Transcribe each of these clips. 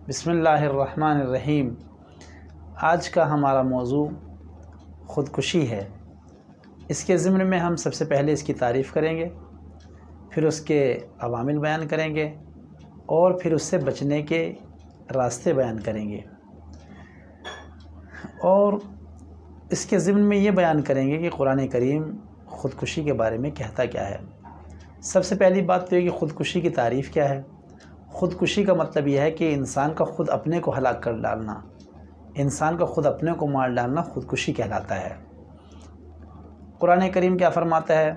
بسم اللہ الرحمن الرحیم۔ آج کا ہمارا موضوع خودکشی ہے۔ اس کے ضمن میں ہم سب سے پہلے اس کی تعریف کریں گے، پھر اس کے عوامل بیان کریں گے اور پھر اس سے بچنے کے راستے بیان کریں گے، اور اس کے ضمن میں یہ بیان کریں گے کہ قرآن کریم خودکشی کے بارے میں کہتا کیا ہے۔ سب سے پہلی بات تو یہ کہ خودکشی کی تعریف کیا ہے۔ خودکشی کا مطلب یہ ہے کہ انسان کا خود اپنے کو ہلاک کر ڈالنا، انسان کا خود اپنے کو مار ڈالنا خودکشی کہلاتا ہے۔ قرآن کریم کیا فرماتا ہے؟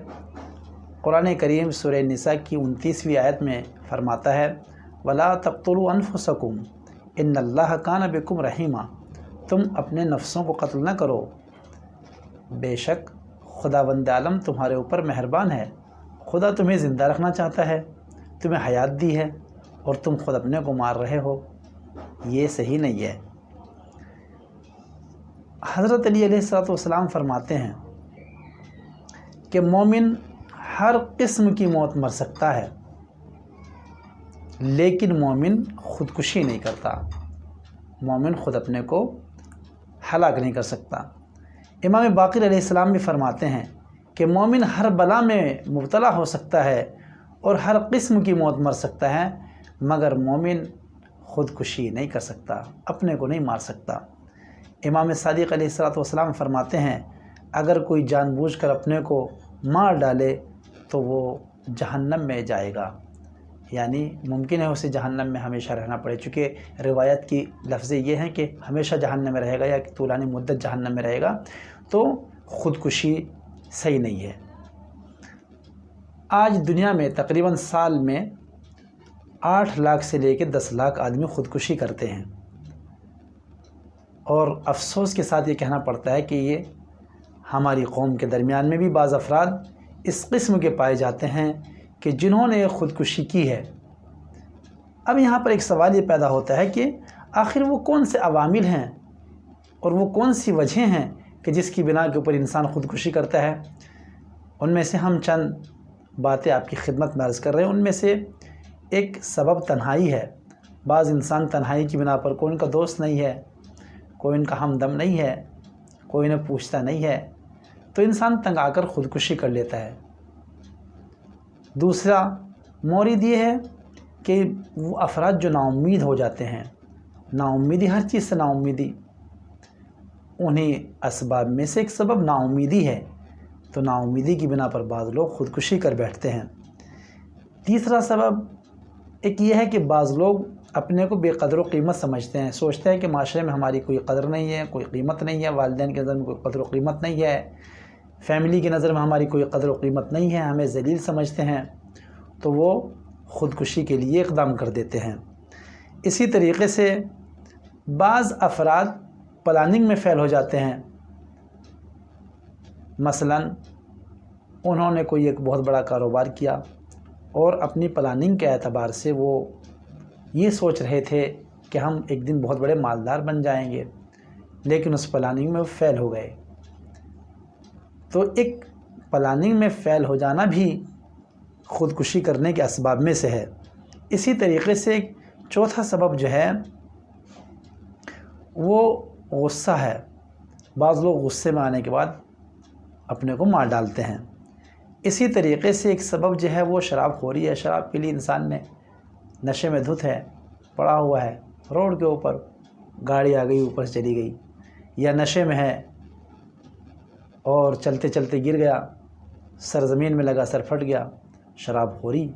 قرآن کریم سورہ نساء کی 29ویں آیت میں فرماتا ہے وَلَا تَقْتُلُوا أَنفُسَكُمْ إِنَّ اللَّهَ كَانَ بِكُمْ رَحِيمًا۔ تم اپنے نفسوں کو قتل نہ کرو، بے شک خداوند عالم تمہارے اوپر مہربان ہے۔ خدا تمہیں زندہ رکھنا چاہتا ہے، تمہیں حیات دی ہے اور تم خود اپنے کو مار رہے ہو، یہ صحیح نہیں ہے۔ حضرت علی علیہ السلام فرماتے ہیں کہ مومن ہر قسم کی موت مر سکتا ہے لیکن مومن خودکشی نہیں کرتا، مومن خود اپنے کو ہلاک نہیں کر سکتا۔ امام باقر علیہ السلام بھی فرماتے ہیں کہ مومن ہر بلا میں مبتلا ہو سکتا ہے اور ہر قسم کی موت مر سکتا ہے مگر مومن خودکشی نہیں کر سکتا، اپنے کو نہیں مار سکتا۔ امام صادق علیہ السلام فرماتے ہیں اگر کوئی جان بوجھ کر اپنے کو مار ڈالے تو وہ جہنم میں جائے گا، یعنی ممکن ہے اسے جہنم میں ہمیشہ رہنا پڑے، چونکہ روایت کی لفظ یہ ہیں کہ ہمیشہ جہنم میں رہے گا یا طولانی مدت جہنم میں رہے گا، تو خودکشی صحیح نہیں ہے۔ آج دنیا میں تقریباً سال میں 8 لاکھ سے لے کے 10 لاکھ آدمی خودکشی کرتے ہیں، اور افسوس کے ساتھ یہ کہنا پڑتا ہے کہ یہ ہماری قوم کے درمیان میں بھی بعض افراد اس قسم کے پائے جاتے ہیں کہ جنہوں نے خودکشی کی ہے۔ اب یہاں پر ایک سوال یہ پیدا ہوتا ہے کہ آخر وہ کون سے عوامل ہیں اور وہ کون سی وجہیں ہیں کہ جس کی بنا کے اوپر انسان خودکشی کرتا ہے۔ ان میں سے ہم چند باتیں آپ کی خدمت میں عرض کر رہے ہیں۔ ان میں سے ایک سبب تنہائی ہے۔ بعض انسان تنہائی کی بنا پر کوئی ان کا دوست نہیں ہے، کوئی ان کا ہمدم نہیں ہے، کوئی انہیں پوچھتا نہیں ہے، تو انسان تنگ آ کر خودکشی کر لیتا ہے۔ دوسرا مورد یہ ہے کہ وہ افراد جو نا امید ہو جاتے ہیں، نا امیدی، ہر چیز سے نا امیدی، انہیں اسباب میں سے ایک سبب نا امیدی ہے، تو نا امیدی کی بنا پر بعض لوگ خودکشی کر بیٹھتے ہیں۔ تیسرا سبب ایک یہ ہے کہ بعض لوگ اپنے کو بے قدر و قیمت سمجھتے ہیں، سوچتے ہیں کہ معاشرے میں ہماری کوئی قدر نہیں ہے، کوئی قیمت نہیں ہے، والدین کی نظر میں کوئی قدر و قیمت نہیں ہے، فیملی کی نظر میں ہماری کوئی قدر و قیمت نہیں ہے، ہمیں ذلیل سمجھتے ہیں، تو وہ خودکشی کے لیے اقدام کر دیتے ہیں۔ اسی طریقے سے بعض افراد پلاننگ میں فیل ہو جاتے ہیں۔ مثلاً انہوں نے کوئی ایک بہت بڑا کاروبار کیا اور اپنی پلاننگ کے اعتبار سے وہ یہ سوچ رہے تھے کہ ہم ایک دن بہت بڑے مالدار بن جائیں گے، لیکن اس پلاننگ میں وہ فیل ہو گئے۔ تو ایک پلاننگ میں فیل ہو جانا بھی خودکشی کرنے کے اسباب میں سے ہے۔ اسی طریقے سے ایک چوتھا سبب جو ہے وہ غصہ ہے۔ بعض لوگ غصے میں آنے کے بعد اپنے کو مار ڈالتے ہیں۔ اسی طریقے سے ایک سبب جو ہے وہ شراب خوری ہے۔ شراب پی لی انسان نے، نشے میں دھت ہے، پڑا ہوا ہے روڈ کے اوپر، گاڑی آ گئی اوپر سے چلی گئی، یا نشے میں ہے اور چلتے چلتے گر گیا، سر زمین میں لگا، سر پھٹ گیا۔ شراب خوری،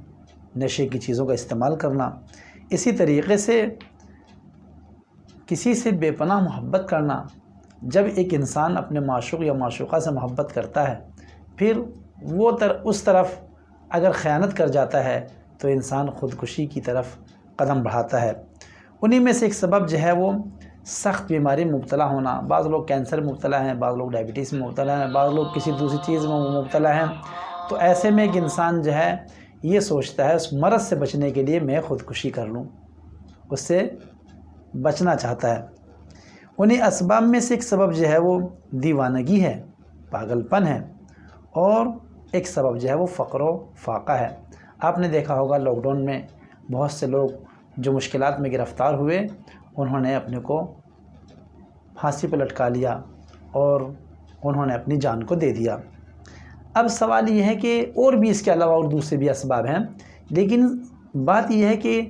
نشے کی چیزوں کا استعمال کرنا۔ اسی طریقے سے کسی سے بے پناہ محبت کرنا۔ جب ایک انسان اپنے معشوق یا معشوقہ سے محبت کرتا ہے، پھر وہ اس طرف اگر خیانت کر جاتا ہے تو انسان خودکشی کی طرف قدم بڑھاتا ہے۔ انہی میں سے ایک سبب جو ہے وہ سخت بیماری میں مبتلا ہونا۔ بعض لوگ کینسر میں مبتلا ہیں، بعض لوگ ڈائبٹیز میں مبتلا ہیں، بعض لوگ کسی دوسری چیز میں مبتلا ہیں۔ تو ایسے میں ایک انسان جو ہے یہ سوچتا ہے اس مرض سے بچنے کے لیے میں خودکشی کر لوں، اس سے بچنا چاہتا ہے۔ انہی اسباب میں سے ایک سبب جو ہے وہ دیوانگی ہے، پاگل پن ہے، اور ایک سبب جو ہے وہ فقر و فاقہ ہے۔ آپ نے دیکھا ہوگا لاک ڈاؤن میں بہت سے لوگ جو مشکلات میں گرفتار ہوئے انہوں نے اپنے کو پھانسی پہ لٹکا لیا اور انہوں نے اپنی جان کو دے دیا۔ اب سوال یہ ہے کہ اور بھی اس کے علاوہ اور دوسرے بھی اسباب ہیں، لیکن بات یہ ہے کہ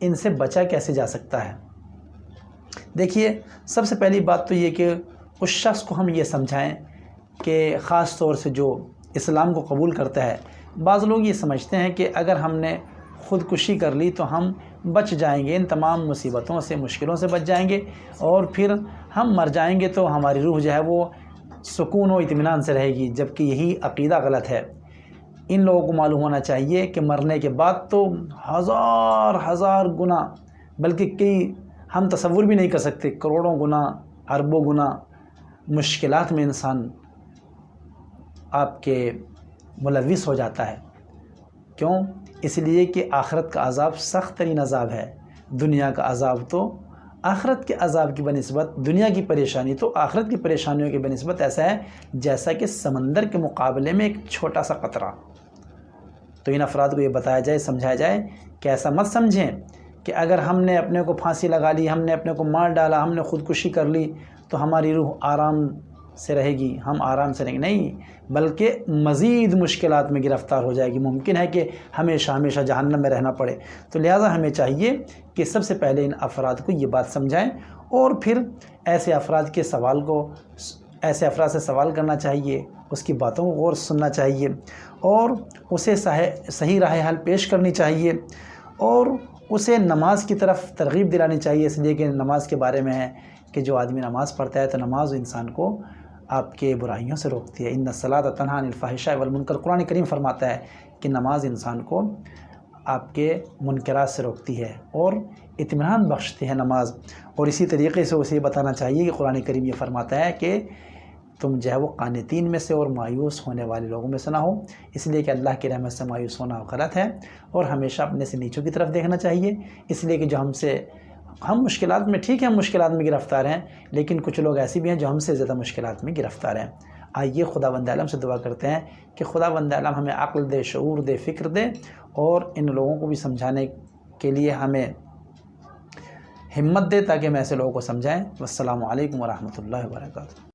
ان سے بچا کیسے جا سکتا ہے۔ دیکھیے، سب سے پہلی بات تو یہ کہ اس شخص کو ہم یہ سمجھائیں کہ خاص طور سے جو اسلام کو قبول کرتا ہے، بعض لوگ یہ سمجھتے ہیں کہ اگر ہم نے خودکشی کر لی تو ہم بچ جائیں گے، ان تمام مصیبتوں سے، مشکلوں سے بچ جائیں گے، اور پھر ہم مر جائیں گے تو ہماری روح جو ہے وہ سکون و اطمینان سے رہے گی، جبکہ یہی عقیدہ غلط ہے۔ ان لوگوں کو معلوم ہونا چاہیے کہ مرنے کے بعد تو ہزار گنا، بلکہ کئی ہم تصور بھی نہیں کر سکتے، کروڑوں گنا، اربوں گنا مشکلات میں انسان آپ کے ملوث ہو جاتا ہے۔ کیوں؟ اس لیے کہ آخرت کا عذاب سخت ترین عذاب ہے۔ دنیا کا عذاب تو آخرت کے عذاب کی بنسبت، دنیا کی پریشانی تو آخرت کی پریشانیوں کی بنسبت ایسا ہے جیسا کہ سمندر کے مقابلے میں ایک چھوٹا سا قطرہ۔ تو ان افراد کو یہ بتایا جائے، سمجھایا جائے کہ ایسا مت سمجھیں کہ اگر ہم نے اپنے کو پھانسی لگا لی، ہم نے اپنے کو مار ڈالا، ہم نے خودکشی کر لی تو ہماری روح آرام سے رہے گی، ہم آرام سے رہیں گے۔ نہیں، بلکہ مزید مشکلات میں گرفتار ہو جائے گی، ممکن ہے کہ ہمیشہ جہنم میں رہنا پڑے۔ تو لہٰذا ہمیں چاہیے کہ سب سے پہلے ان افراد کو یہ بات سمجھائیں، اور پھر ایسے افراد سے سوال کرنا چاہیے، اس کی باتوں کو غور سے سننا چاہیے، اور اسے صحیح راہ حل پیش کرنی چاہیے، اور اسے نماز کی طرف ترغیب دلانی چاہیے، اس لیے کہ نماز کے بارے میں ہے کہ جو آدمی نماز پڑھتا ہے تو نماز انسان کو آپ کے برائیوں سے روکتی ہے۔ ان الصلاۃ تنہی عن الفحشاء والمنکر، قرآن کریم فرماتا ہے کہ نماز انسان کو آپ کے منکرات سے روکتی ہے اور اطمینان بخشتی ہے نماز۔ اور اسی طریقے سے اسے یہ بتانا چاہیے کہ قرآن کریم یہ فرماتا ہے کہ تم جو ہے وہ قانتین میں سے اور مایوس ہونے والے لوگوں میں سے نہ ہو، اس لیے کہ اللہ کی رحمت سے مایوس ہونا غلط ہے، اور ہمیشہ اپنے سے نیچوں کی طرف دیکھنا چاہیے، اس لیے کہ جو ہم مشکلات میں، ٹھیک ہے ہم مشکلات میں گرفتار ہیں، لیکن کچھ لوگ ایسے بھی ہیں جو ہم سے زیادہ مشکلات میں گرفتار ہیں۔ آئیے خداوند عالم سے دعا کرتے ہیں کہ خداوند عالم ہمیں عقل دے، شعور دے، فکر دے، اور ان لوگوں کو بھی سمجھانے کے لیے ہمیں ہمت دے تاکہ ہم ایسے لوگوں کو سمجھائیں۔ والسلام علیکم ورحمۃ اللہ وبرکاتہ۔